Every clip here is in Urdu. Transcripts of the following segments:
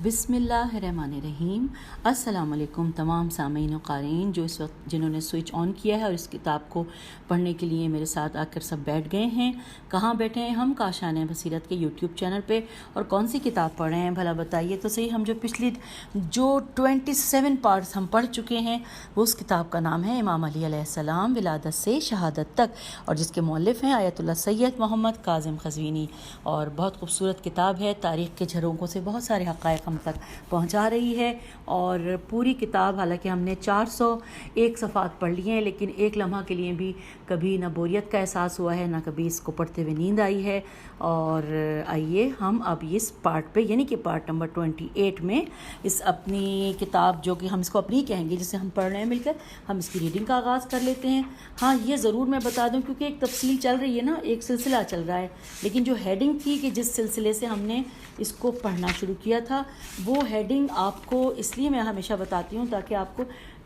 بسم اللہ الرحمن الرحیم۔ السلام علیکم تمام سامعین و قارئین جو اس وقت جنہوں نے سوئچ آن کیا ہے اور اس کتاب کو پڑھنے کے لیے میرے ساتھ آ کر سب بیٹھ گئے ہیں۔ کہاں بیٹھے ہیں ہم؟ کاشان بصیرت کے یوٹیوب چینل پہ، اور کون سی کتاب پڑھ رہے ہیں بھلا بتائیے تو صحیح۔ ہم جو پچھلی 27 پارٹس ہم پڑھ چکے ہیں، وہ اس کتاب کا نام ہے امام علی علیہ السلام ولادت سے شہادت تک، اور جس کے مؤلف ہیں آیت اللہ سید محمد کاظم قزوینی، اور بہت خوبصورت کتاب ہے، تاریخ کے جھروکوں سے بہت سارے حقائق ہم تک پہنچا رہی ہے۔ اور پوری کتاب، حالانکہ ہم نے 401 صفحات پڑھ لی ہیں، لیکن ایک لمحہ کے لیے بھی کبھی نہ بوریت کا احساس ہوا ہے، نہ کبھی اس کو پڑھتے ہوئے نیند آئی ہے۔ اور آئیے ہم اب اس پارٹ پہ، یعنی کہ پارٹ نمبر 28 میں، اس اپنی کتاب جو کہ ہم اس کو اپنی کہیں گے جسے ہم پڑھ رہے ہیں مل کر، ہم اس کی ریڈنگ کا آغاز کر لیتے ہیں۔ ہاں یہ ضرور میں بتا دوں، کیونکہ ایک تفصیل چل رہی ہے نا، ایک سلسلہ چل رہا ہے، لیکن جو ہیڈنگ تھی کہ جس سلسلے سے ہم نے اس کو پڑھنا شروع کیا تھا، وہ ہیڈنگ آپ کو اس لیے میں ہمیشہ بتاتی ہوں تاکہ آپ کو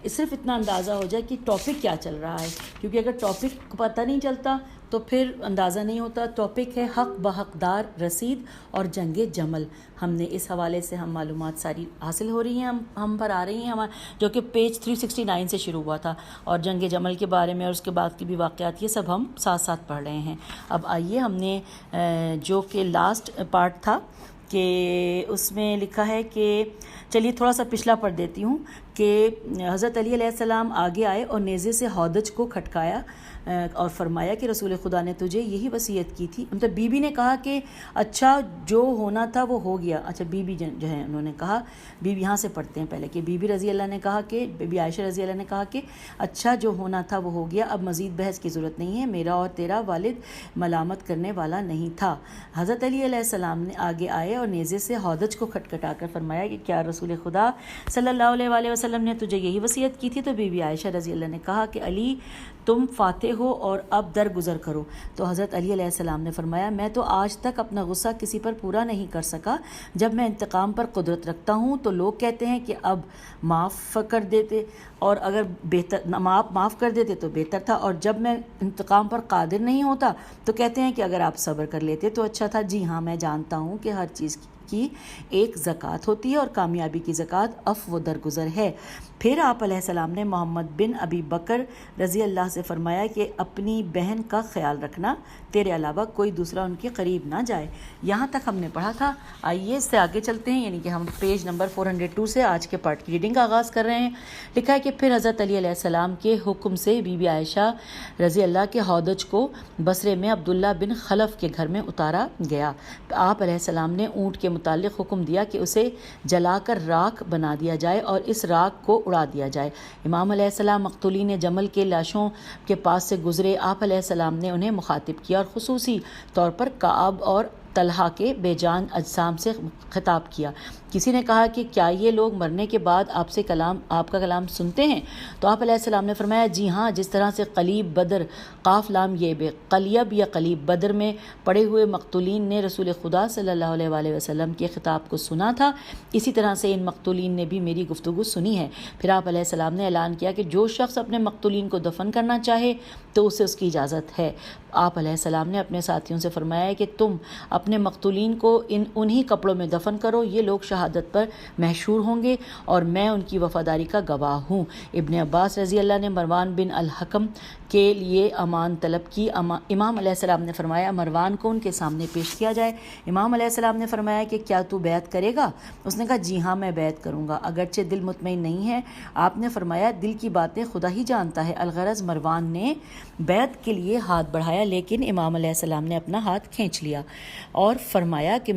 صرف اتنا اندازہ ہو جائے کہ ٹاپک کیا چل رہا ہے، کیونکہ اگر ٹاپک پتہ نہیں چلتا تو پھر اندازہ نہیں ہوتا۔ ٹاپک ہے حق بحقدار رسید اور جنگ جمل۔ ہم نے اس حوالے سے ہم معلومات ساری حاصل ہو رہی ہیں، ہم پر آ رہی ہیں، جو کہ پیج 369 سے شروع ہوا تھا، اور جنگ جمل کے بارے میں اور اس کے بعد کی بھی واقعات، یہ سب ہم ساتھ ساتھ پڑھ رہے ہیں۔ اب آئیے، ہم نے جو کہ لاسٹ پارٹ تھا کہ اس میں لکھا ہے کہ، چلیے تھوڑا سا پچھلا پڑھ دیتی ہوں، کہ حضرت علی علیہ السلام آگے آئے اور نیزے سے ہودج کو کھٹکایا اور فرمایا کہ رسول خدا نے تجھے یہی وصیت کی تھی۔ مطلب بی بی نے کہا کہ اچھا جو ہونا تھا وہ ہو گیا۔ اچھا بی بی جو ہے انہوں نے کہا، بی بی یہاں سے پڑھتے ہیں پہلے، کہ بی بی رضی اللہ نے کہا کہ، بی بی عائشہ رضی اللہ نے کہا کہ اچھا جو ہونا تھا وہ ہو گیا، اب مزید بحث کی ضرورت نہیں ہے، میرا اور تیرا والد ملامت کرنے والا نہیں تھا۔ حضرت علی علیہ السلام نے آگے آئے اور نیزے سے ہودج کو کھٹکھٹا کر فرمایا کہ کیا رسول خدا صلی اللہ علیہ وآلہ وسلم نے تجھے یہی وصیت کی تھی؟ تو بی بی عائشہ رضی اللہ نے کہا کہ علی تم فاتح ہو اور اب درگزر کرو۔ تو حضرت علی علیہ السلام نے فرمایا میں تو آج تک اپنا غصہ کسی پر پورا نہیں کر سکا، جب میں انتقام پر قدرت رکھتا ہوں تو لوگ کہتے ہیں کہ اب معاف کر دیتے، اور اگر معاف کر دیتے تو بہتر تھا، اور جب میں انتقام پر قادر نہیں ہوتا تو کہتے ہیں کہ اگر آپ صبر کر لیتے تو اچھا تھا۔ جی ہاں، میں جانتا ہوں کہ ہر چیز کی ایک زکوٰۃ ہوتی ہے، اور کامیابی کی زکوٰۃ عفو و درگزر ہے۔ پھر آپ علیہ السلام نے محمد بن ابی بکر رضی اللہ سے فرمایا کہ اپنی بہن کا خیال رکھنا، تیرے علاوہ کوئی دوسرا ان کے قریب نہ جائے۔ یہاں تک ہم نے پڑھا تھا۔ آئیے اس سے آگے چلتے ہیں، یعنی کہ ہم پیج نمبر 402 سے آج کے پارٹ کی ریڈنگ کا آغاز کر رہے ہیں۔ لکھا ہے کہ پھر حضرت علی علیہ السلام کے حکم سے بی بی عائشہ رضی اللہ کے ہودج کو بصرے میں عبداللہ بن خلف کے گھر میں اتارا گیا۔ آپ علیہ السلام نے اونٹ کے متعلق حکم دیا کہ اسے جلا کر راکھ بنا دیا جائے اور اس راکھ کو اڑا دیا جائے۔ امام علیہ السلام مقتولین جمل کے لاشوں کے پاس سے گزرے۔ آپ علیہ السلام نے انہیں مخاطب کیا اور خصوصی طور پر کعب اور طلحہ کے بے جان اجسام سے خطاب کیا۔ کسی نے کہا کہ کیا یہ لوگ مرنے کے بعد آپ کا کلام سنتے ہیں؟ تو آپ علیہ السلام نے فرمایا جی ہاں، جس طرح سے قلیب بدر قاف لام یہ بے قلیب یا قلیب بدر میں پڑے ہوئے مقتولین نے رسول خدا صلی اللہ علیہ وآلہ وسلم کے خطاب کو سنا تھا، اسی طرح سے ان مقتولین نے بھی میری گفتگو سنی ہے۔ پھر آپ علیہ السلام نے اعلان کیا کہ جو شخص اپنے مقتولین کو دفن کرنا چاہے تو اسے اس کی اجازت ہے۔ آپ علیہ السلام نے اپنے ساتھیوں سے فرمایا کہ تم اپنے مقتولین کو انہی کپڑوں میں دفن کرو، یہ لوگ شہادت پر محشور ہوں گے اور میں ان کی وفاداری کا گواہ ہوں۔ ابن عباس رضی اللہ نے مروان بن الحکم کے لیے امان طلب کی۔ امام علیہ السلام نے فرمایا مروان کو ان کے سامنے پیش کیا جائے۔ امام علیہ السلام نے فرمایا کہ کیا تو بیعت کرے گا؟ اس نے کہا جی ہاں میں بیعت کروں گا، اگرچہ دل مطمئن نہیں ہے۔ آپ نے فرمایا دل کی باتیں خدا ہی جانتا ہے۔ الغرض مروان نے بیعت کے لیے ہاتھ بڑھایا، لیکن امام علیہ السلام نے اپنا ہاتھ کھینچ لیا اور فرمایا کہ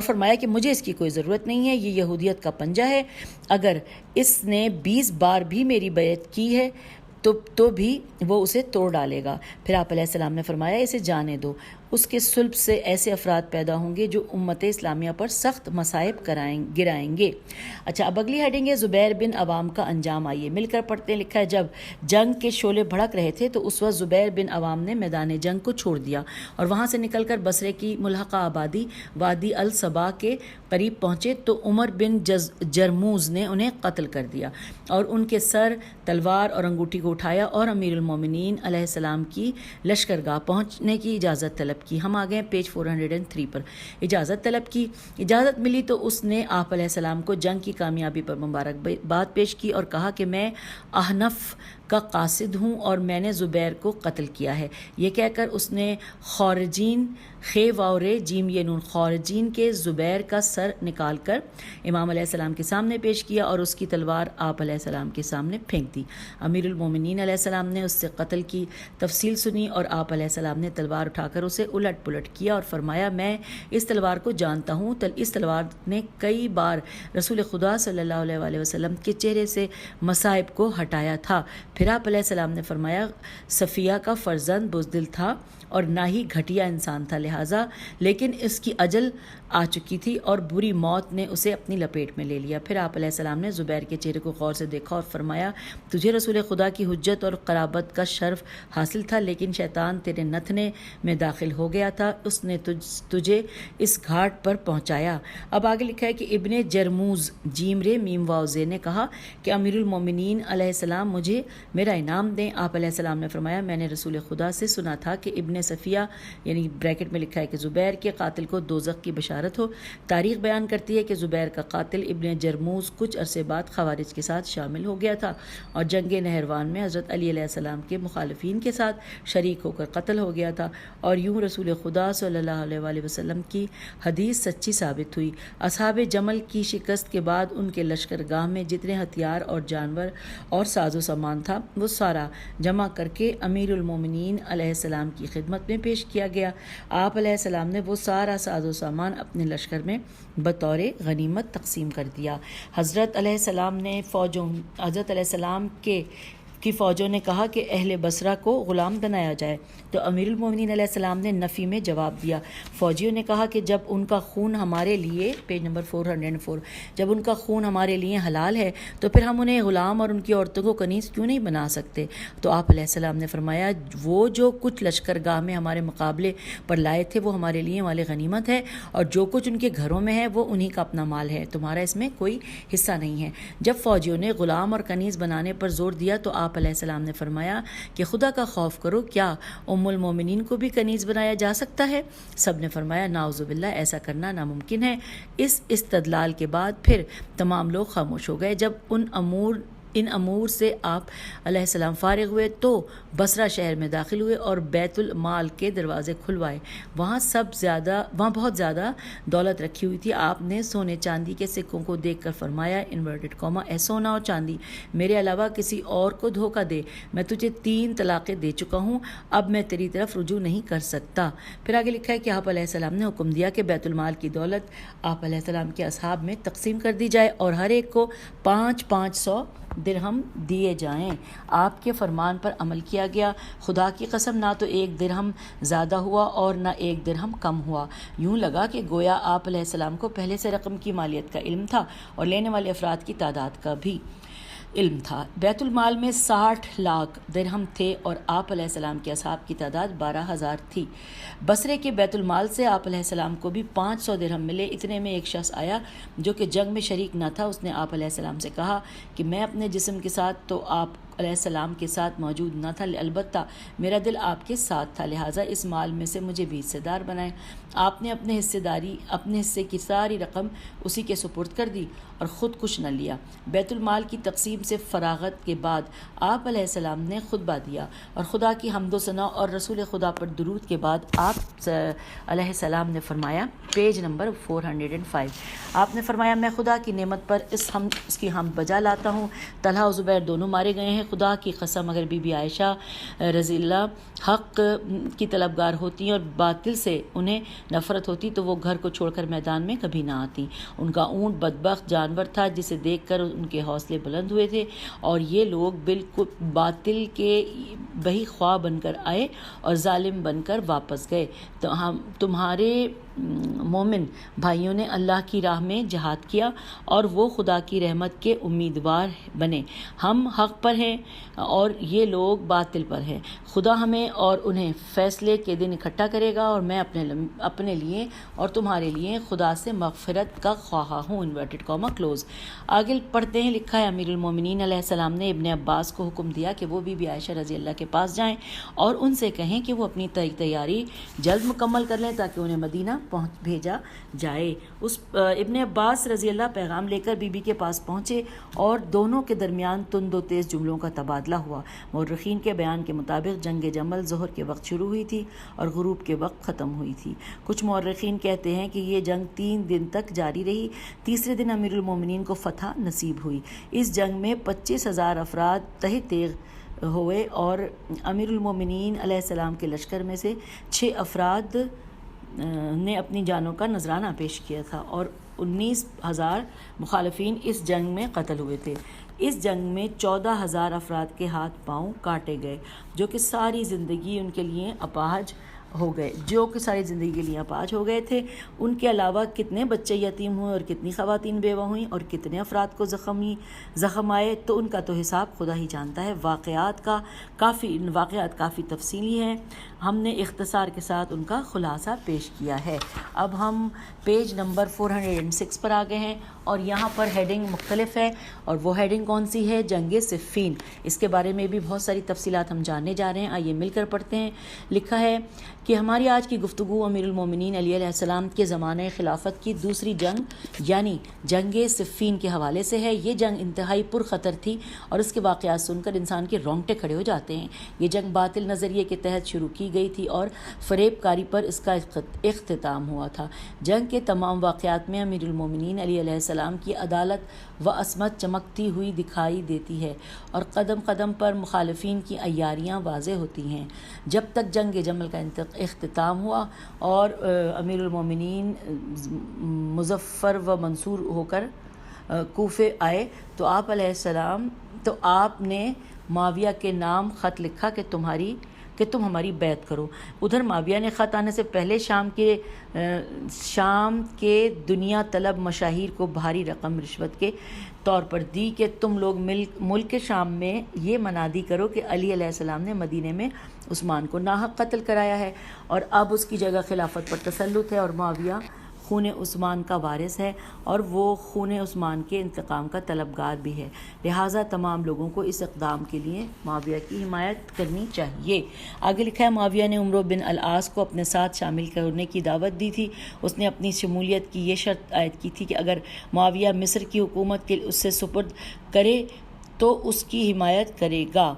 فرمایا کہ مجھے اس کی کوئی ضرورت نہیں ہے، یہ یہودیت کا پنجہ ہے، اگر اس نے 20 بار بھی میری بیعت کی ہے تو بھی وہ اسے توڑ ڈالے گا۔ پھر آپ علیہ السلام نے فرمایا اسے جانے دو، اس کے صلب سے ایسے افراد پیدا ہوں گے جو امت اسلامیہ پر سخت مصائب گرائیں گے۔ اچھا، اب اگلی ہیڈنگ ہے زبیر بن عوام کا انجام۔ آئیے مل کر پڑھتے ہیں۔ لکھا ہے جب جنگ کے شعلے بھڑک رہے تھے تو اس وقت زبیر بن عوام نے میدان جنگ کو چھوڑ دیا اور وہاں سے نکل کر بصرے کی ملحقہ آبادی وادی الصبا کے قریب پہنچے تو عمر بن جرموز نے انہیں قتل کر دیا اور ان کے سر، تلوار اور انگوٹھی کو اٹھایا اور امیر المومنین علیہ السلام کی لشکرگاہ پہنچنے کی اجازت طلب طلب کی. ہم آ گئے پیج 403 پر. اجازت طلب کی. اجازت ملی تو اس نے آپ علیہ السلام کو جنگ کی کامیابی پر مبارکباد پیش کی اور کہا کہ میں احنف کا قاصد ہوں اور میں نے زبیر کو قتل کیا ہے. یہ کہہ کر اس نے خورجین خے واورے جیم یہ نون خورجین کے زبیر کا سر نکال کر امام علیہ السلام کے سامنے پیش کیا اور اس کی تلوار آپ علیہ السلام کے سامنے پھینک دی. امیر المومنین علیہ السلام نے اس سے قتل کی تفصیل سنی اور آپ علیہ السلام نے تلوار اٹھا کر اسے الٹ پلٹ کیا اور فرمایا میں اس تلوار کو جانتا ہوں. اس تلوار نے کئی بار رسول خدا صلی اللہ علیہ وآلہ وسلم کے چہرے سے مصائب کو ہٹایا تھا. پھر آپ علیہ السلام نے فرمایا صفیہ کا فرزند بزدل تھا اور نہ ہی گھٹیا انسان تھا، لہٰذا لیکن اس کی اجل آ چکی تھی اور بری موت نے اسے اپنی لپیٹ میں لے لیا. پھر آپ علیہ السلام نے زبیر کے چہرے کو غور سے دیکھا اور فرمایا تجھے رسول خدا کی حجت اور قرابت کا شرف حاصل تھا، لیکن شیطان تیرے نتھنے میں داخل ہو گیا تھا، اس نے تجھے اس گھاٹ پر پہنچایا. اب آگے لکھا ہے کہ ابن جرموز جیم رے میم واو زے نے کہا کہ امیر المومنین علیہ السلام مجھے میرا انعام دیں. آپ علیہ السلام نے فرمایا میں نے رسول خدا سے سنا تھا کہ ابن صفیہ یعنی بریکٹ میں لکھا ہے کہ زبیر کے قاتل کو دوزخ کی بشارت ہو. تاریخ بیان کرتی ہے کہ زبیر کا قاتل ابن جرموز کچھ عرصے بعد خوارج کے ساتھ شامل ہو گیا تھا اور جنگ نہروان میں حضرت علی علیہ السلام کے مخالفین کے ساتھ شریک ہو کر قتل ہو گیا تھا. اور یوں رسول خدا صلی اللہ علیہ وآلہ وسلم کی حدیث سچی ثابت ہوئی. اصحاب جمل کی شکست کے بعد ان کے لشکر گاہ میں جتنے ہتھیار اور جانور اور ساز و سامان تھا وہ سارا جمع کر کے امیر المومنین علیہ السلام کی خدمت میں پیش کیا گیا. آپ علیہ السلام نے وہ سارا ساز و سامان اپنے لشکر میں بطور غنیمت تقسیم کر دیا. حضرت علیہ السلام کی فوجوں نے کہا کہ اہل بصرہ کو غلام بنایا جائے تو امیر المومنین علیہ السلام نے نفی میں جواب دیا. فوجیوں نے کہا کہ جب ان کا خون ہمارے لیے پیج نمبر 404 جب ان کا خون ہمارے لیے حلال ہے تو پھر ہم انہیں غلام اور ان کی عورتوں کو کنیز کیوں نہیں بنا سکتے. تو آپ علیہ السلام نے فرمایا وہ جو کچھ لشکر گاہ میں ہمارے مقابلے پر لائے تھے وہ ہمارے لیے مال غنیمت ہے اور جو کچھ ان کے گھروں میں ہے وہ انہی کا اپنا مال ہے، تمہارا اس میں کوئی حصہ نہیں ہے. جب فوجیوں نے غلام اور کنیز بنانے پر زور دیا تو آپ علیہ السلام نے فرمایا کہ خدا کا خوف کرو، کیا ام المومنین کو بھی کنیز بنایا جا سکتا ہے؟ سب نے فرمایا نعوذ باللہ، ایسا کرنا ناممکن ہے. اس استدلال کے بعد پھر تمام لوگ خاموش ہو گئے. جب ان امور سے آپ علیہ السلام فارغ ہوئے تو بصرہ شہر میں داخل ہوئے اور بیت المال کے دروازے کھلوائے. وہاں بہت زیادہ دولت رکھی ہوئی تھی. آپ نے سونے چاندی کے سکوں کو دیکھ کر فرمایا انورٹڈ کاما اے سونا اور چاندی میرے علاوہ کسی اور کو دھوکہ دے، میں تجھے 3 طلاقیں دے چکا ہوں، اب میں تیری طرف رجوع نہیں کر سکتا. پھر آگے لکھا ہے کہ آپ علیہ السلام نے حکم دیا کہ بیت المال کی دولت آپ علیہ السلام کے اصحاب میں تقسیم کر دی جائے اور ہر ایک کو 500 درہم دیے جائیں. آپ کے فرمان پر عمل کیا گیا. خدا کی قسم نہ تو 1 درہم زیادہ ہوا اور نہ 1 درہم کم ہوا. یوں لگا کہ گویا آپ علیہ السلام کو پہلے سے رقم کی مالیت کا علم تھا اور لینے والے افراد کی تعداد کا بھی علم تھا. بیت المال میں 60 لاکھ درہم تھے اور آپ علیہ السلام کے اصحاب کی تعداد 12,000 تھی. بصرے کے بیت المال سے آپ علیہ السلام کو بھی 500 درہم ملے. اتنے میں ایک شخص آیا جو کہ جنگ میں شریک نہ تھا. اس نے آپ علیہ السلام سے کہا کہ میں اپنے جسم کے ساتھ تو آپ علیہ السلام کے ساتھ موجود نہ تھا، البتہ میرا دل آپ کے ساتھ تھا، لہٰذا اس مال میں سے مجھے بھی حصے دار بنائیں. آپ نے اپنے حصے کی ساری رقم اسی کے سپرد کر دی اور خود کچھ نہ لیا. بیت المال کی تقسیم سے فراغت کے بعد آپ علیہ السلام نے خطبہ دیا اور خدا کی حمد و ثنا اور رسول خدا پر درود کے بعد آپ علیہ السلام نے فرمایا پیج نمبر 405 آپ نے فرمایا میں خدا کی نعمت پر اس کی حمد بجا لاتا ہوں. طلحہ و زبیر دونوں مارے گئے ہیں. خدا کی قسم اگر بی بی عائشہ رضی اللہ حق کی طلبگار ہوتی اور باطل سے انہیں نفرت ہوتی تو وہ گھر کو چھوڑ کر میدان میں کبھی نہ آتی. ان کا اونٹ بدبخت جانور تھا جسے دیکھ کر ان کے حوصلے بلند ہوئے تھے اور یہ لوگ بالکل باطل کے بہی خواہ بن کر آئے اور ظالم بن کر واپس گئے. تمہارے مومن بھائیوں نے اللہ کی راہ میں جہاد کیا اور وہ خدا کی رحمت کے امیدوار بنے۔ ہم حق پر ہیں اور یہ لوگ باطل پر ہیں۔ خدا ہمیں اور انہیں فیصلے کے دن اکٹھا کرے گا، اور میں اپنے لیے اور تمہارے لیے خدا سے مغفرت کا خواہاں ہوں۔ Inverted comma close. آگے پڑھتے ہیں، لکھا ہے امیر المومنین علیہ السلام نے ابن عباس کو حکم دیا کہ وہ بی بی عائشہ رضی اللہ کے پاس جائیں اور ان سے کہیں کہ وہ اپنی تیاری جلد مکمل کر لیں تاکہ انہیں مدینہ بھیجا جائے۔ ابن عباس رضی اللہ پیغام لے کر بی بی کے پاس پہنچے اور دونوں کے درمیان تند و تیز جملوں کا تبادلہ ہوا۔ مورخین کے بیان کے مطابق جنگ جمل ظہر کے وقت شروع ہوئی تھی اور غروب کے وقت ختم ہوئی تھی۔ کچھ مورخین کہتے ہیں کہ یہ جنگ 3 دن تک جاری رہی۔ تیسرے دن امیر المومنین کو فتح نصیب ہوئی۔ اس جنگ میں 25,000 افراد تہہ تیغ ہوئے اور امیر المومنین علیہ السلام کے لشکر میں سے 6 افراد نے اپنی جانوں کا نذرانہ پیش کیا تھا اور 19,000 مخالفین اس جنگ میں قتل ہوئے تھے۔ اس جنگ میں 14,000 افراد کے ہاتھ پاؤں کاٹے گئے جو کہ ساری زندگی کے لیے اپاہج ہو گئے تھے۔ ان کے علاوہ کتنے بچے یتیم ہوئے اور کتنی خواتین بیوہ ہوئیں اور کتنے افراد کو زخم آئے تو ان کا تو حساب خدا ہی جانتا ہے۔ واقعات کافی تفصیلی ہیں، ہم نے اختصار کے ساتھ ان کا خلاصہ پیش کیا ہے۔ اب ہم پیج نمبر 406 پر آ گئے ہیں اور یہاں پر ہیڈنگ مختلف ہے، اور وہ ہیڈنگ کون سی ہے؟ جنگ صفین۔ اس کے بارے میں بھی بہت ساری تفصیلات ہم جاننے جا رہے ہیں، آئیے مل کر پڑھتے ہیں۔ لکھا ہے کہ ہماری آج کی گفتگو امیر المومنین علیہ السلام کے زمانۂ خلافت کی دوسری جنگ یعنی جنگ صفین کے حوالے سے ہے۔ یہ جنگ انتہائی پرخطر تھی اور اس کے واقعات سن کر انسان کے رونگٹے کھڑے ہو جاتے ہیں۔ یہ جنگ باطل نظریے کے تحت شروع کی گئی تھی اور فریب کاری پر اس کا اختتام ہوا تھا۔ جنگ کے تمام واقعات میں امیر المومنین علیہ السلام کی عدالت و عصمت چمکتی ہوئی دکھائی دیتی ہے اور قدم قدم پر مخالفین کی عیاریاں واضح ہوتی ہیں۔ جب تک جنگ جمل کا اختتام ہوا اور امیر المومنین مظفر و منصور ہو کر کوفے آئے تو آپ نے معاویہ کے نام خط لکھا کہ تم ہماری بیعت کرو۔ ادھر معاویہ نے خط آنے سے پہلے شام کے دنیا طلب مشاہیر کو بھاری رقم رشوت کے طور پر دی کہ تم لوگ ملک شام میں یہ منادی کرو کہ علی علیہ السلام نے مدینے میں عثمان کو ناحق قتل کرایا ہے اور اب اس کی جگہ خلافت پر تسلط ہے، اور معاویہ خون عثمان کا وارث ہے اور وہ خون عثمان کے انتقام کا طلبگار بھی ہے، لہٰذا تمام لوگوں کو اس اقدام کے لیے معاویہ کی حمایت کرنی چاہیے۔ آگے لکھا ہے معاویہ نے عمرو بن العاص کو اپنے ساتھ شامل کرنے کی دعوت دی تھی۔ اس نے اپنی شمولیت کی یہ شرط عائد کی تھی کہ اگر معاویہ مصر کی حکومت کے اس سے سپرد کرے تو اس کی حمایت کرے گا۔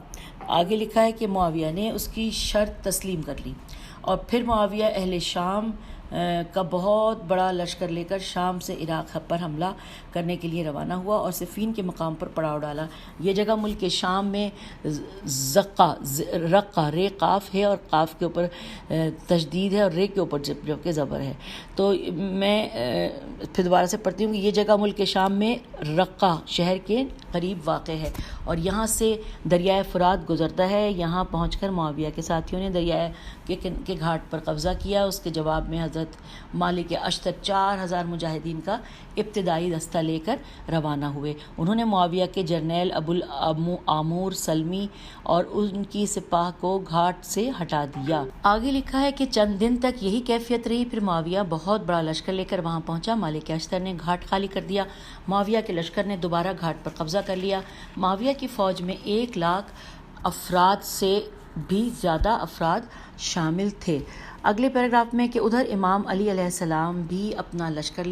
آگے لکھا ہے کہ معاویہ نے اس کی شرط تسلیم کر لی اور پھر معاویہ اہل شام کا بہت بڑا لشکر لے کر شام سے عراق پر حملہ کرنے کے لیے روانہ ہوا اور صفین کے مقام پر پڑاؤ ڈالا۔ یہ جگہ ملک کے شام میں رقہ رے قاف ہے اور قاف کے اوپر تشدید ہے اور رے کے اوپر جبکہ زبر ہے۔ تو میں پھر دوبارہ سے پڑھتی ہوں کہ یہ جگہ ملک کے شام میں رقہ شہر کے قریب واقع ہے اور یہاں سے دریائے فرات گزرتا ہے۔ یہاں پہنچ کر معاویہ کے ساتھیوں نے دریائے کے گھاٹ پر قبضہ کیا۔ اس کے جواب میں حضرت مالک اشتر 4,000 مجاہدین کا ابتدائی دستہ لے کر روانہ ہوئے۔ انہوں نے معاویہ کے جرنیل ابو العامور سلمی اور ان کی سپاہ کو گھاٹ سے ہٹا دیا۔ آگے لکھا ہے کہ چند دن تک یہی کیفیت رہی، پھر معاویہ بہت بڑا لشکر لے کر وہاں پہنچا۔ مالک اشتر نے گھاٹ خالی کر دیا، معاویہ کے لشکر نے دوبارہ گھاٹ پر قبضہ کر لیا۔ معاویہ کی فوج میں 1,00,000 افراد سے بھی زیادہ افراد شامل تھے۔ اگلے پیراگراف میں کہ ادھر امام علی علیہ السلام بھی اپنا لشکر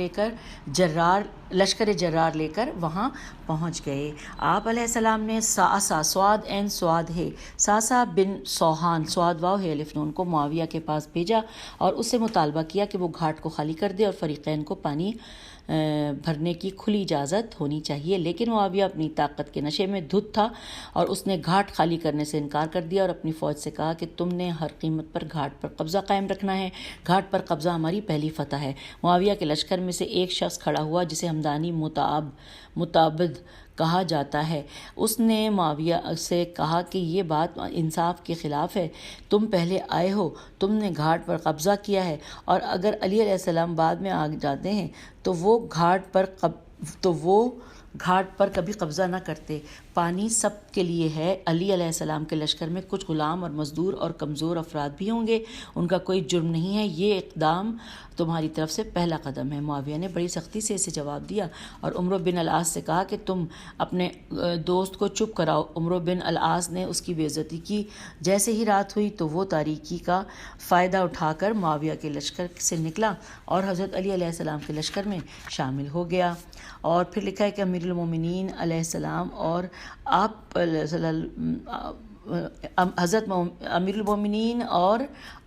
جرار لے کر وہاں پہنچ گئے۔ آپ علیہ السلام نے ساسا بن سوہان صاد واو ہے الف نون کو معاویہ کے پاس بھیجا اور اس سے مطالبہ کیا کہ وہ گھاٹ کو خالی کر دے اور فریقین کو پانی بھرنے کی کھلی اجازت ہونی چاہیے، لیکن معاویہ اپنی طاقت کے نشے میں دھت تھا اور اس نے گھاٹ خالی کرنے سے انکار کر دیا اور اپنی فوج سے کہا کہ تم نے ہر قیمت پر گھاٹ پر قبضہ قائم رکھنا ہے، گھاٹ پر قبضہ ہماری پہلی فتح ہے۔ معاویہ کے لشکر میں سے ایک شخص کھڑا ہوا جسے ہمدانی متعبد کہا جاتا ہے۔ اس نے معاویہ سے کہا کہ یہ بات انصاف کے خلاف ہے، تم پہلے آئے ہو، تم نے گھاٹ پر قبضہ کیا ہے، اور اگر علی علیہ السلام بعد میں آ جاتے ہیں تو وہ گھاٹ پر کبھی قبضہ نہ کرتے۔ پانی سب کے لیے ہے۔ علی علیہ السلام کے لشکر میں کچھ غلام اور مزدور اور کمزور افراد بھی ہوں گے، ان کا کوئی جرم نہیں ہے، یہ اقدام تمہاری طرف سے پہلا قدم ہے۔ معاویہ نے بڑی سختی سے اسے جواب دیا اور عمرو بن العاص سے کہا کہ تم اپنے دوست کو چپ کراؤ۔ عمرو بن العاص نے اس کی بے عزتی کی۔ جیسے ہی رات ہوئی تو وہ تاریکی کا فائدہ اٹھا کر معاویہ کے لشکر سے نکلا اور حضرت علی علیہ السلام کے لشکر میں شامل ہو گیا۔ اور پھر لکھا ہے کہ امیر المومنین علیہ السلام اور حضرت امیر المومنین اور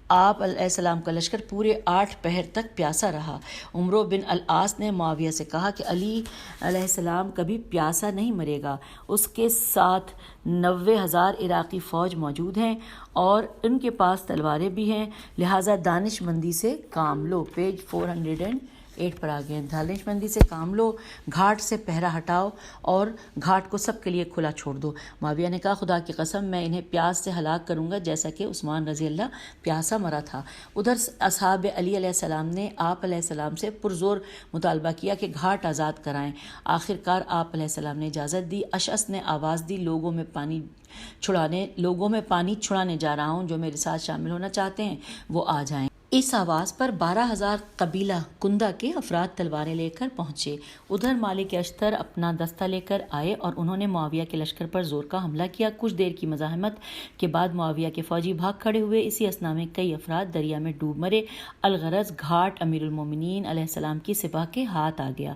آپ علیہ السلام کا لشکر پورے 8 پہر تک پیاسا رہا۔ عمرو بن العاص نے معاویہ سے کہا کہ علی علیہ السلام کبھی پیاسا نہیں مرے گا، اس کے ساتھ 90,000 عراقی فوج موجود ہیں اور ان کے پاس تلواریں بھی ہیں، لہٰذا دانش مندی سے کام لو۔ پیج 408 پر آگئے ہیں۔ دانش مندی سے کام لو، گھاٹ سے پہرا ہٹاؤ اور گھاٹ کو سب کے لیے کھلا چھوڑ دو۔ معاویہ نے کہا خدا کی قسم میں انہیں پیاس سے ہلاک کروں گا جیسا کہ عثمان رضی اللہ پیاسا مرا تھا۔ ادھر اصحاب علی علیہ السلام نے آپ علیہ السلام سے پرزور مطالبہ کیا کہ گھاٹ آزاد کرائیں۔ آخرکار آپ علیہ السلام نے اجازت دی۔ اشعث نے آواز دی لوگوں میں پانی چھڑانے جا رہا ہوں، جو میرے ساتھ شامل ہونا چاہتے ہیں وہ آ جائیں۔ اس آواز پر 12,000 قبیلہ کندہ کے افراد تلواریں لے کر پہنچے۔ ادھر مالک اشتر اپنا دستہ لے کر آئے اور انہوں نے معاویہ کے لشکر پر زور کا حملہ کیا۔ کچھ دیر کی مزاحمت کے بعد معاویہ کے فوجی بھاگ کھڑے ہوئے۔ اسی اثنا میں کئی افراد دریا میں ڈوب مرے۔ الغرض گھاٹ امیر المومنین علیہ السلام کی سپاہ کے ہاتھ آ گیا۔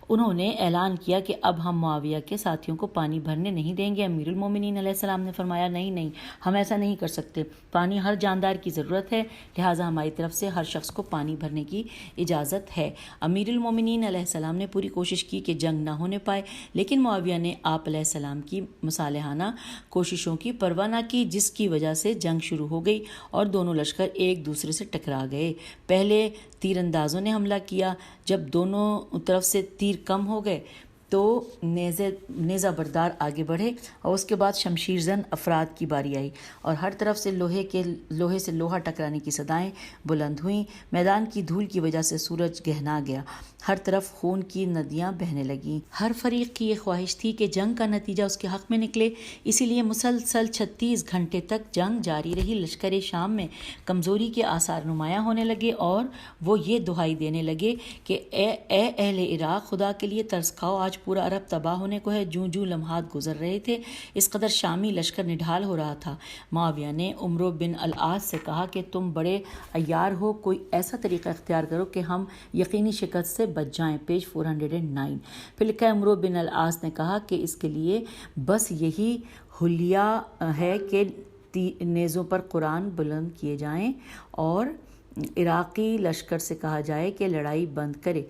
انہوں نے اعلان کیا کہ اب ہم معاویہ کے ساتھیوں کو پانی بھرنے نہیں دیں گے۔ امیر المومنین علیہ السلام نے فرمایا نہیں، ہم ایسا نہیں کر سکتے، پانی ہر جاندار کی ضرورت ہے، لہٰذا ہماری طرف سے ہر شخص کو پانی بھرنے کی اجازت ہے۔ امیر المومنین علیہ السلام نے پوری کوشش کی کہ جنگ نہ ہونے پائے، لیکن معاویہ نے آپ علیہ السلام کی مصالحانہ کوششوں کی پرواہ نہ کی، جس کی وجہ سے جنگ شروع ہو گئی اور دونوں لشکر ایک دوسرے سے ٹکرا گئے۔ پہلے تیر اندازوں نے حملہ کیا، جب دونوں طرف سے تیر کم ہو گئے تو نیزہ بردار آگے بڑھے اور اس کے بعد شمشیر زن افراد کی باری آئی اور ہر طرف سے لوہے سے لوہا ٹکرانے کی صدائیں بلند ہوئیں۔ میدان کی دھول کی وجہ سے سورج گہنا گیا، ہر طرف خون کی ندیاں بہنے لگیں۔ ہر فریق کی یہ خواہش تھی کہ جنگ کا نتیجہ اس کے حق میں نکلے، اسی لیے مسلسل 36 گھنٹے تک جنگ جاری رہی۔ لشکر شام میں کمزوری کے آثار نمایاں ہونے لگے اور وہ یہ دہائی دینے لگے کہ اے اہل عراق، خدا کے لیے ترس کھاؤ، آج پورا عرب تباہ ہونے کو ہے۔ جوں لمحات گزر رہے تھے اس قدر شامی لشکر نڈھال ہو رہا تھا۔ معاویہ نے عمرو بن العاص سے کہا کہ تم بڑے عیار ہو، کوئی ایسا طریقہ اختیار کرو کہ ہم یقینی شکست سے بچ جائیں۔ پیج 409 پھر لکھا ہے عمرو بن العاص نے کہا کہ اس کے لیے بس یہی حلیہ ہے کہ نیزوں پر قرآن بلند کیے جائیں اور عراقی لشکر سے کہا جائے کہ لڑائی بند کرے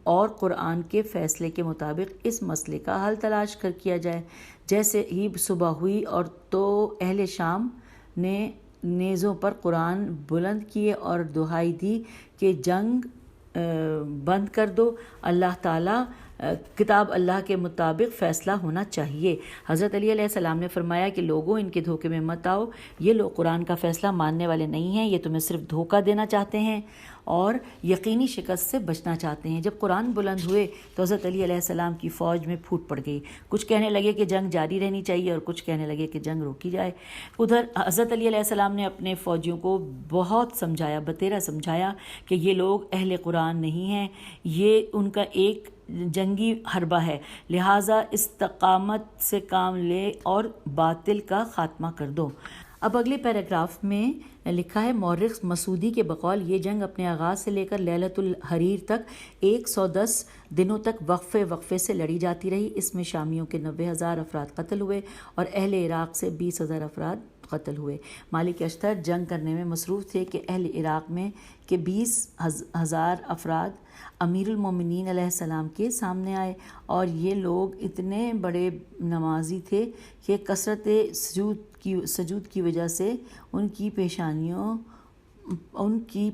اور قرآن کے فیصلے کے مطابق اس مسئلے کا حل تلاش کر کیا جائے۔ جیسے ہی صبح ہوئی اور تو اہل شام نے نیزوں پر قرآن بلند کیے اور دہائی دی کہ جنگ بند کر دو، اللہ تعالیٰ کتاب اللہ کے مطابق فیصلہ ہونا چاہیے۔ حضرت علی علیہ السلام نے فرمایا کہ لوگوں ان کے دھوکے میں مت آؤ، یہ لوگ قرآن کا فیصلہ ماننے والے نہیں ہیں، یہ تمہیں صرف دھوکہ دینا چاہتے ہیں اور یقینی شکست سے بچنا چاہتے ہیں۔ جب قرآن بلند ہوئے تو حضرت علی علیہ السلام کی فوج میں پھوٹ پڑ گئی، کچھ کہنے لگے کہ جنگ جاری رہنی چاہیے اور کچھ کہنے لگے کہ جنگ روکی جائے۔ ادھر حضرت علی علیہ السلام نے اپنے فوجیوں کو بہت سمجھایا، بتیرہ سمجھایا کہ یہ لوگ اہل قرآن نہیں ہیں، یہ ان کا ایک جنگی حربہ ہے، لہٰذا استقامت سے کام لے اور باطل کا خاتمہ کر دو۔ اب اگلے پیراگراف میں لکھا ہے مورخ مسعودی کے بقول یہ جنگ اپنے آغاز سے لے کر لیلۃ الحریر تک 110 دنوں تک وقفے سے لڑی جاتی رہی۔ اس میں شامیوں کے 90,000 افراد قتل ہوئے اور اہل عراق سے 20,000 افراد قتل ہوئے۔ مالک اشتر جنگ کرنے میں مصروف تھے کہ اہل عراق میں کے 20,000 افراد امیر المومنین علیہ السلام کے سامنے آئے اور یہ لوگ اتنے بڑے نمازی تھے کہ کثرت سجود کی وجہ سے ان کی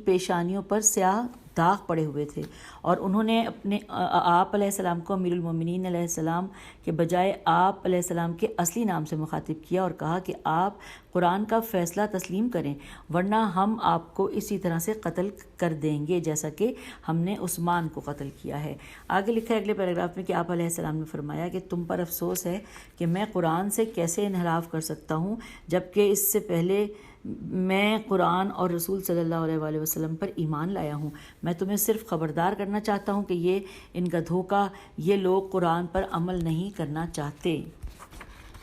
پیشانیوں پر سیاہ داغ پڑے ہوئے تھے، اور انہوں نے اپنے آپ علیہ السلام کو امیر المومنین علیہ السلام کے بجائے آپ علیہ السلام کے اصلی نام سے مخاطب کیا اور کہا کہ آپ قرآن کا فیصلہ تسلیم کریں، ورنہ ہم آپ کو اسی طرح سے قتل کر دیں گے جیسا کہ ہم نے عثمان کو قتل کیا ہے۔ آگے لکھا ہے اگلے پیراگراف میں کہ آپ علیہ السلام نے فرمایا کہ تم پر افسوس ہے کہ میں قرآن سے کیسے انحراف کر سکتا ہوں، جبکہ اس سے پہلے میں قرآن اور رسول صلی اللہ علیہ وآلہ وسلم پر ایمان لایا ہوں۔ میں تمہیں صرف خبردار کرنا چاہتا ہوں کہ یہ ان کا دھوکہ، یہ لوگ قرآن پر عمل نہیں کرنا چاہتے۔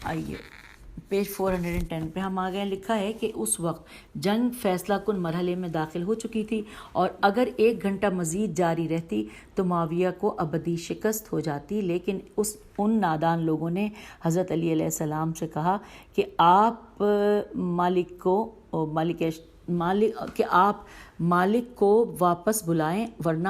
آئیے پیج 410 پہ ہم آ گئے۔ لکھا ہے کہ اس وقت جنگ فیصلہ کن مرحلے میں داخل ہو چکی تھی، اور اگر 1 گھنٹہ مزید جاری رہتی تو معاویہ کو ابدی شکست ہو جاتی، لیکن ان نادان لوگوں نے حضرت علی علیہ السلام سے کہا کہ آپ مالک کو واپس بلائیں، ورنہ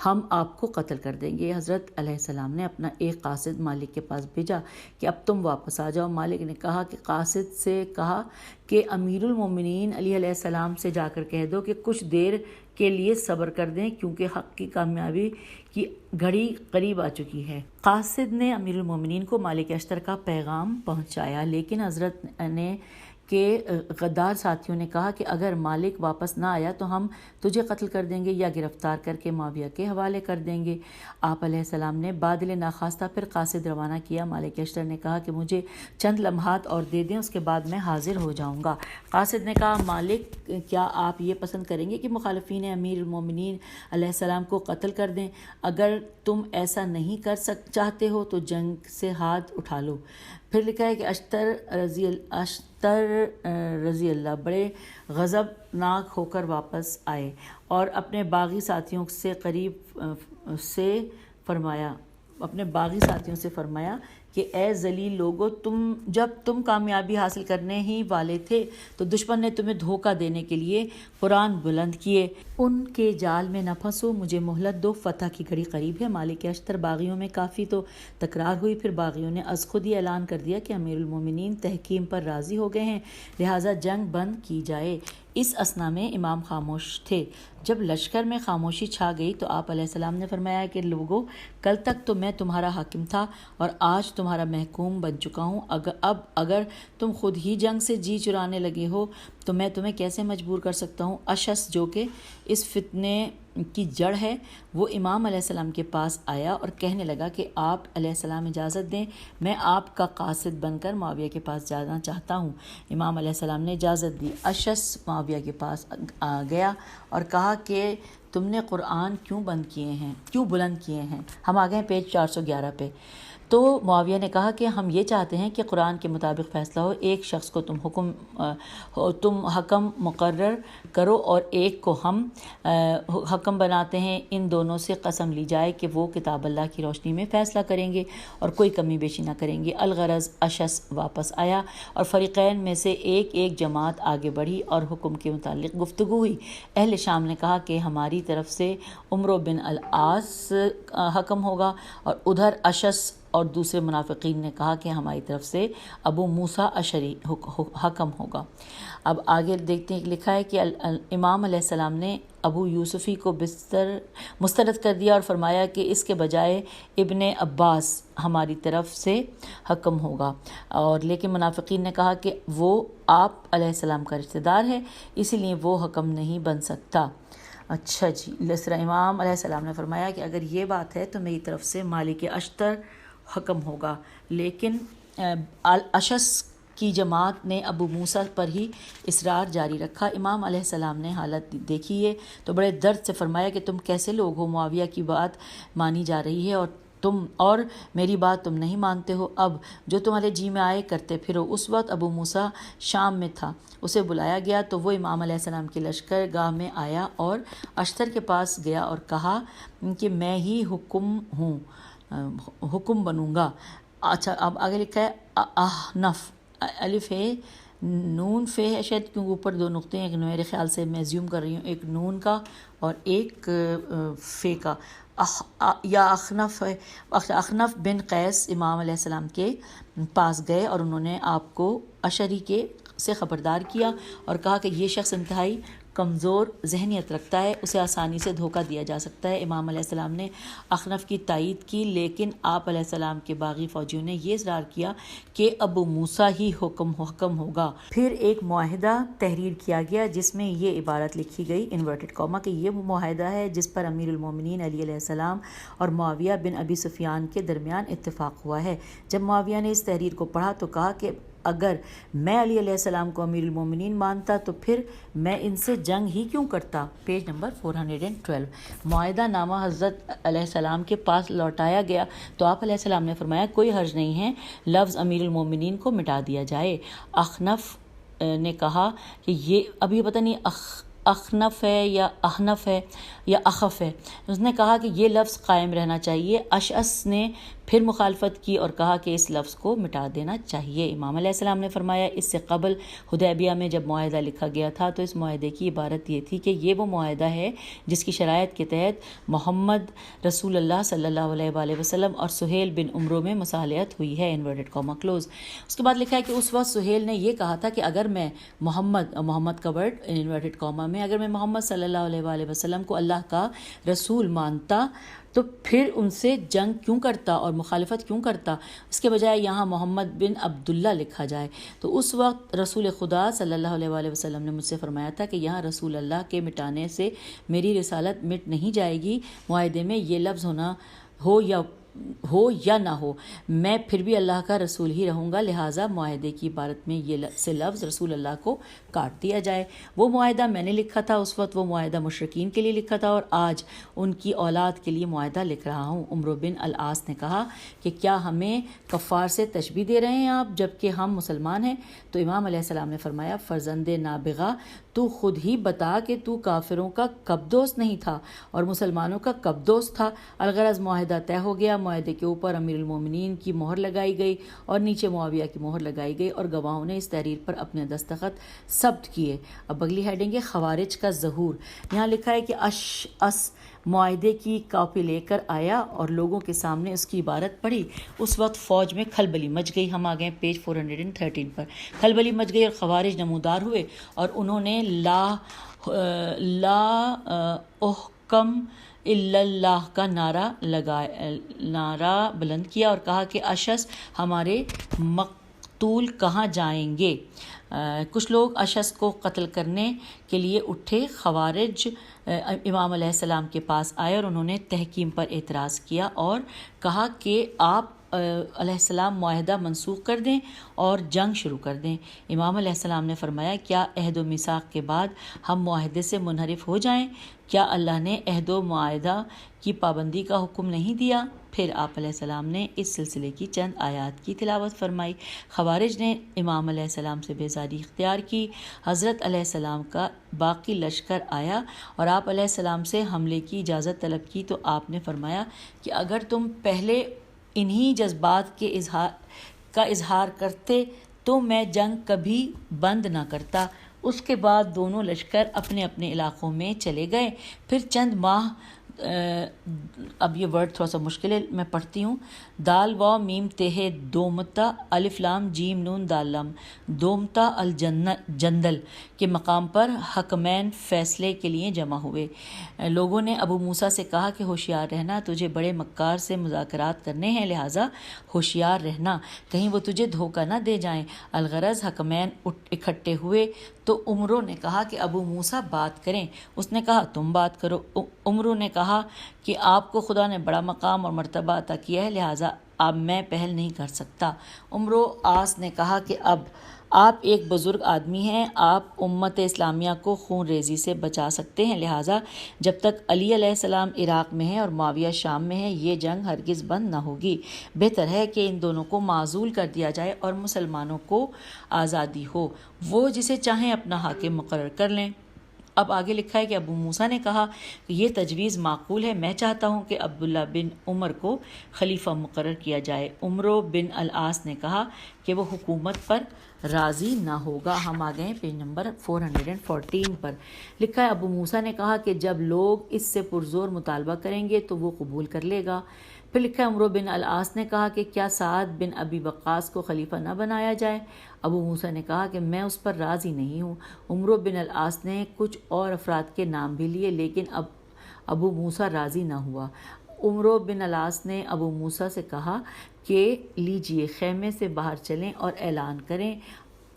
ہم آپ کو قتل کر دیں گے۔ حضرت علیہ السلام نے اپنا ایک قاصد مالک کے پاس بھیجا کہ اب تم واپس آ جاؤ۔ مالک نے کہا کہ قاصد سے کہا کہ امیر المومنین علی علیہ السلام سے جا کر کہہ دو کہ کچھ دیر کے لیے صبر کر دیں، کیونکہ حق کی کامیابی کی گھڑی قریب آ چکی ہے۔ قاصد نے امیر المومنین کو مالک اشتر کا پیغام پہنچایا، لیکن حضرت نے کہ غدار ساتھیوں نے کہا کہ اگر مالک واپس نہ آیا تو ہم تجھے قتل کر دیں گے یا گرفتار کر کے معاویہ کے حوالے کر دیں گے۔ آپ علیہ السلام نے بادل ناخواستہ پھر قاصد روانہ کیا۔ مالک اشتر نے کہا کہ مجھے چند لمحات اور دے دیں، اس کے بعد میں حاضر ہو جاؤں گا۔ قاصد نے کہا مالک کیا آپ یہ پسند کریں گے کہ مخالفین امیر المومنین علیہ السلام کو قتل کر دیں؟ اگر تم ایسا نہیں کر چاہتے ہو تو جنگ سے ہاتھ اٹھا لو۔ پھر لکھا ہے کہ اشتر رضی اللہ بڑے غضبناک ہو کر واپس آئے اور اپنے باغی ساتھیوں سے فرمایا کہ اے ذلیل لوگو، جب تم کامیابی حاصل کرنے ہی والے تھے تو دشمن نے تمہیں دھوکہ دینے کے لیے قرآن بلند کیے۔ ان کے جال میں نہ پھنسو، مجھے مہلت دو، فتح کی گھڑی قریب ہے۔ مالک اشتر باغیوں میں کافی تو تکرار ہوئی، پھر باغیوں نے از خود ہی اعلان کر دیا کہ امیر المومنین تحکیم پر راضی ہو گئے ہیں، لہٰذا جنگ بند کی جائے۔ اس اثنا میں امام خاموش تھے۔ جب لشکر میں خاموشی چھا گئی تو آپ علیہ السلام نے فرمایا کہ لوگو، کل تک تو میں تمہارا حاکم تھا اور آج تمہارا محکوم بن چکا ہوں۔ اب اگر تم خود ہی جنگ سے جی چرانے لگے ہو تو میں تمہیں کیسے مجبور کر سکتا ہوں؟ اشس، جو کہ اس فتنے کی جڑ ہے، وہ امام علیہ السلام کے پاس آیا اور کہنے لگا کہ آپ علیہ السلام اجازت دیں، میں آپ کا قاصد بن کر معاویہ کے پاس جانا چاہتا ہوں۔ امام علیہ السلام نے اجازت دی۔ اشس معاویہ کے پاس گیا اور کہا کہ تم نے قرآن کیوں بلند کیے ہیں؟ ہم آ گئے پیج 411 پہ۔ تو معاویہ نے کہا کہ ہم یہ چاہتے ہیں کہ قرآن کے مطابق فیصلہ ہو، ایک شخص کو تم حکم مقرر کرو اور ایک کو ہم حکم بناتے ہیں، ان دونوں سے قسم لی جائے کہ وہ کتاب اللہ کی روشنی میں فیصلہ کریں گے اور کوئی کمی بیشی نہ کریں گے۔ الغرض اشس واپس آیا اور فریقین میں سے ایک جماعت آگے بڑھی اور حکم کے متعلق گفتگو ہوئی۔ اہل شام نے کہا کہ ہماری طرف سے عمرو بن العاص حکم ہوگا، اور ادھر اشس اور دوسرے منافقین نے کہا کہ ہماری طرف سے ابو موسیٰ اشعری حکم ہوگا۔ اب آگے دیکھتے ہیں، لکھا ہے کہ امام علیہ السلام نے ابو یوسفی کو مسترد کر دیا اور فرمایا کہ اس کے بجائے ابن عباس ہماری طرف سے حکم ہوگا، اور لیکن منافقین نے کہا کہ وہ آپ علیہ السلام کا رشتہ دار ہے، اسی لیے وہ حکم نہیں بن سکتا۔ اچھا جی، امام علیہ السلام نے فرمایا کہ اگر یہ بات ہے تو میری طرف سے مالک اشتر حکم ہوگا، لیکن اشس کی جماعت نے ابو موسیٰ پر ہی اصرار جاری رکھا۔ امام علیہ السلام نے حالت دیکھی ہے تو بڑے درد سے فرمایا کہ تم کیسے لوگ ہو؟ معاویہ کی بات مانی جا رہی ہے اور میری بات تم نہیں مانتے ہو، اب جو تمہارے جی میں آئے کرتے پھرو۔ اس وقت ابو موسیٰ شام میں تھا، اسے بلایا گیا تو وہ امام علیہ السلام کے لشکر گاہ میں آیا اور اشتر کے پاس گیا اور کہا کہ میں ہی حکم بنوں گا۔ اچھا، اب آگے لکھا ہے احنف، الف ہے، نون فے ہے شاید، کیونکہ اوپر 2 نقطے ہیں، میرے خیال سے میں زیوم کر رہی ہوں، ایک نون کا اور ایک فے کا، یا اخنف ہے۔ اخنف بن قیس امام علیہ السلام کے پاس گئے اور انہوں نے آپ کو اشعری سے خبردار کیا اور کہا کہ یہ شخص انتہائی کمزور ذہنیت رکھتا ہے اسے آسانی سے دھوکہ دیا جا سکتا ہے۔ امام علیہ السلام نے اخنف کی تائید کی، لیکن آپ علیہ السلام کے باغی فوجیوں نے یہ اصرار کیا کہ ابو موسیٰ ہی حکم ہوگا۔ پھر ایک معاہدہ تحریر کیا گیا جس میں یہ عبارت لکھی گئی انورٹڈ کاما کہ یہ وہ معاہدہ ہے جس پر امیر المومنین علی علیہ السلام اور معاویہ بن ابی سفیان کے درمیان اتفاق ہوا ہے۔ جب معاویہ نے اس تحریر کو پڑھا تو کہا کہ اگر میں علی علیہ السلام کو امیر المومنین مانتا تو پھر میں ان سے جنگ ہی کیوں کرتا۔ Page number 412۔ معاہدہ نامہ حضرت علیہ السلام کے پاس لوٹایا گیا تو آپ علیہ السلام نے فرمایا کوئی حرج نہیں ہے، لفظ امیر المومنین کو مٹا دیا جائے۔ اخنف نے کہا کہ یہ ابھی پتہ نہیں اخنف ہے یا احنف ہے یا اخف ہے، اس نے کہا کہ یہ لفظ قائم رہنا چاہیے۔ اشعث نے پھر مخالفت کی اور کہا کہ اس لفظ کو مٹا دینا چاہیے۔ امام علیہ السلام نے فرمایا اس سے قبل حدیبیہ میں جب معاہدہ لکھا گیا تھا تو اس معاہدے کی عبارت یہ تھی کہ یہ وہ معاہدہ ہے جس کی شرائط کے تحت محمد رسول اللہ صلی اللہ علیہ وآلہ وسلم اور سہیل بن عمرو میں مصالحت ہوئی ہے، انورٹڈ کاما کلوز۔ اس کے بعد لکھا ہے کہ اس وقت سہیل نے یہ کہا تھا کہ اگر میں محمد کا ورڈ انورٹڈ کاما میں اگر میں محمد صلی اللہ علیہ وآلہ وسلم کو اللہ کا رسول مانتا تو پھر ان سے جنگ کیوں کرتا اور مخالفت کیوں کرتا، اس کے بجائے یہاں محمد بن عبداللہ لکھا جائے۔ تو اس وقت رسول خدا صلی اللہ علیہ وآلہ وسلم نے مجھ سے فرمایا تھا کہ یہاں رسول اللہ کے مٹانے سے میری رسالت مٹ نہیں جائے گی، معاہدے میں یہ لفظ ہو یا نہ ہو، میں پھر بھی اللہ کا رسول ہی رہوں گا، لہٰذا معاہدے کی عبارت میں یہ سے لفظ رسول اللہ کو کاٹ دیا جائے۔ وہ معاہدہ میں نے لکھا تھا، اس وقت وہ معاہدہ مشرکین کے لیے لکھا تھا اور آج ان کی اولاد کے لیے معاہدہ لکھ رہا ہوں۔ عمرو بن العاص نے کہا کہ کیا ہمیں کفار سے تشبیہ دے رہے ہیں آپ جبکہ ہم مسلمان ہیں؟ تو امام علیہ السلام نے فرمایا فرزند نابغہ تو خود ہی بتا کہ تو کافروں کا کب دوست نہیں تھا اور مسلمانوں کا کب دوست تھا۔ الغرض معاہدہ طے ہو گیا، معاہدے کے اوپر امیر المومنین کی مہر لگائی گئی اور نیچے معاویہ کی مہر لگائی گئی اور گواہوں نے اس تحریر پر اپنے دستخط ثبت کیے۔ اب اگلی ہیڈنگ ہے خوارج کا ظہور۔ یہاں لکھا ہے کہ اشعث معاہدے کی کاپی لے کر آیا اور لوگوں کے سامنے اس کی عبارت پڑھی۔ اس وقت فوج میں کھلبلی مچ گئی۔ ہم آ گئے پیج 413 پر۔ کھلبلی مچ گئی اور خوارج نمودار ہوئے اور انہوں نے لا احکم الا اللہ کا نعرہ بلند کیا اور کہا کہ اشعث ہمارے مقتول کہاں جائیں گے۔ کچھ لوگ اشعث کو قتل کرنے کے لیے اٹھے۔ خوارج امام علیہ السلام کے پاس آئے اور انہوں نے تحکیم پر اعتراض کیا اور کہا کہ آپ علیہ السلام معاہدہ منسوخ کر دیں اور جنگ شروع کر دیں۔ امام علیہ السلام نے فرمایا کیا عہد و میثاق کے بعد ہم معاہدے سے منحرف ہو جائیں؟ کیا اللہ نے عہد و معاہدہ کی پابندی کا حکم نہیں دیا؟ پھر آپ علیہ السلام نے اس سلسلے کی چند آیات کی تلاوت فرمائی۔ خوارج نے امام علیہ السلام سے بیزاری اختیار کی۔ حضرت علیہ السلام کا باقی لشکر آیا اور آپ علیہ السلام سے حملے کی اجازت طلب کی تو آپ نے فرمایا کہ اگر تم پہلے انہی جذبات کا اظہار کرتے تو میں جنگ کبھی بند نہ کرتا۔ اس کے بعد دونوں لشکر اپنے اپنے علاقوں میں چلے گئے۔ پھر چند ماہ اب یہ ورڈ تھوڑا سا مشکل ہے، میں پڑھتی ہوں۔ دال واو میم تے دومتا الف لام جیم نون دال لام دومتا الجندل کے مقام پر حکمین فیصلے کے لیے جمع ہوئے۔ لوگوں نے ابو موسیٰ سے کہا کہ ہوشیار رہنا، تجھے بڑے مکار سے مذاکرات کرنے ہیں، لہٰذا ہوشیار رہنا کہیں وہ تجھے دھوکہ نہ دے جائیں۔ الغرض حکمین اکٹھے ہوئے تو عمرو نے کہا کہ ابو موسیٰ بات کریں۔ اس نے کہا تم بات کرو۔ عمرو نے کہا کہ آپ کو خدا نے بڑا مقام اور مرتبہ عطا کیا ہے، لہٰذا اب میں پہل نہیں کر سکتا۔ عمرو آس نے کہا کہ اب آپ ایک بزرگ آدمی ہیں، آپ امت اسلامیہ کو خون ریزی سے بچا سکتے ہیں، لہٰذا جب تک علی علیہ السلام عراق میں ہے اور معاویہ شام میں ہے یہ جنگ ہرگز بند نہ ہوگی۔ بہتر ہے کہ ان دونوں کو معزول کر دیا جائے اور مسلمانوں کو آزادی ہو، وہ جسے چاہیں اپنا حاکم مقرر کر لیں۔ اب آگے لکھا ہے کہ ابو موسیٰ نے کہا کہ یہ تجویز معقول ہے، میں چاہتا ہوں کہ عبداللہ بن عمر کو خلیفہ مقرر کیا جائے۔ عمرو بن العاص نے کہا کہ وہ حکومت پر راضی نہ ہوگا۔ ہم آ گئے پیج نمبر 414 پر۔ لکھا ہے ابو موسیٰ نے کہا کہ جب لوگ اس سے پرزور مطالبہ کریں گے تو وہ قبول کر لے گا۔ پھر لکھا ہے عمرو بن العاص نے کہا کہ کیا سعد بن ابی وقاص کو خلیفہ نہ بنایا جائے؟ ابو موسیٰ نے کہا کہ میں اس پر راضی نہیں ہوں۔ عمرو بن العاص نے کچھ اور افراد کے نام بھی لیے لیکن ابو موسیٰ راضی نہ ہوا۔ عمرو بن العاص نے ابو موسیٰ سے کہا کہ لیجئے خیمے سے باہر چلیں اور اعلان کریں۔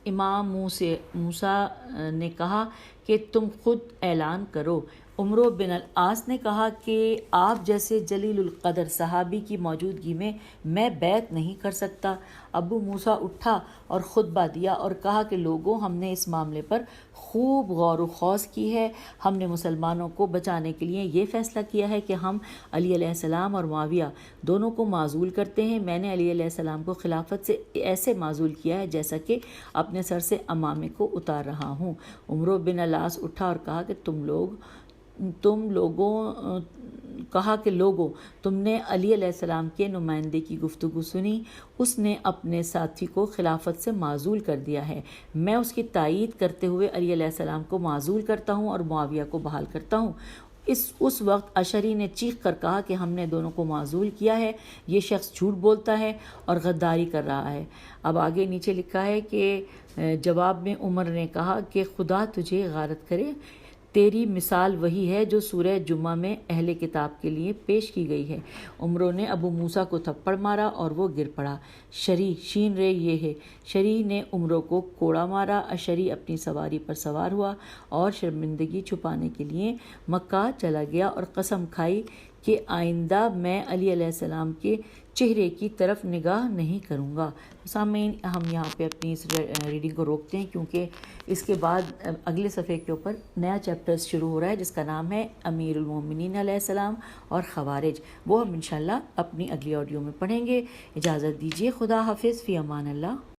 امام موسیٰ نے کہا کہ تم خود اعلان کرو۔ عمرو بن العاص نے کہا کہ آپ جیسے جلیل القدر صحابی کی موجودگی میں بیعت نہیں کر سکتا۔ ابو موسیٰ اٹھا اور خطبہ دیا اور کہا کہ لوگوں، ہم نے اس معاملے پر خوب غور و خوض کی ہے۔ ہم نے مسلمانوں کو بچانے کے لیے یہ فیصلہ کیا ہے کہ ہم علی علیہ السلام اور معاویہ دونوں کو معزول کرتے ہیں۔ میں نے علی علیہ السلام کو خلافت سے ایسے معزول کیا ہے جیسا کہ اپنے سر سے امامے کو اتار رہا ہوں۔ عمرو بن العاص اٹھا اور کہا کہ تم نے علی علیہ السلام کے نمائندے کی گفتگو سنی، اس نے اپنے ساتھی کو خلافت سے معزول کر دیا ہے۔ میں اس کی تائید کرتے ہوئے علی علیہ السلام کو معزول کرتا ہوں اور معاویہ کو بحال کرتا ہوں۔ اس وقت اشعری نے چیخ کر کہا کہ ہم نے دونوں کو معزول کیا ہے، یہ شخص جھوٹ بولتا ہے اور غداری کر رہا ہے۔ اب آگے نیچے لکھا ہے کہ جواب میں عمر نے کہا کہ خدا تجھے غارت کرے، تیری مثال وہی ہے جو سورہ جمعہ میں اہل کتاب کے لیے پیش کی گئی ہے۔ عمروں نے ابو موسیٰ کو تھپڑ مارا اور وہ گر پڑا۔ شری شین رے یہ ہے، شری نے عمروں کو کوڑا مارا۔ اشعری اپنی سواری پر سوار ہوا اور شرمندگی چھپانے کے لیے مکہ چلا گیا اور قسم کھائی کہ آئندہ میں علی علیہ السلام کے چہرے کی طرف نگاہ نہیں کروں گا۔ سامعین، ہم یہاں پہ اپنی اس ریڈنگ کو روکتے ہیں کیونکہ اس کے بعد اگلے صفحے کے اوپر نیا چیپٹر شروع ہو رہا ہے جس کا نام ہے امیر المومنین علیہ السلام اور خوارج۔ وہ ہم انشاءاللہ اپنی اگلی آڈیو میں پڑھیں گے۔ اجازت دیجیے، خدا حافظ، فی امان اللہ۔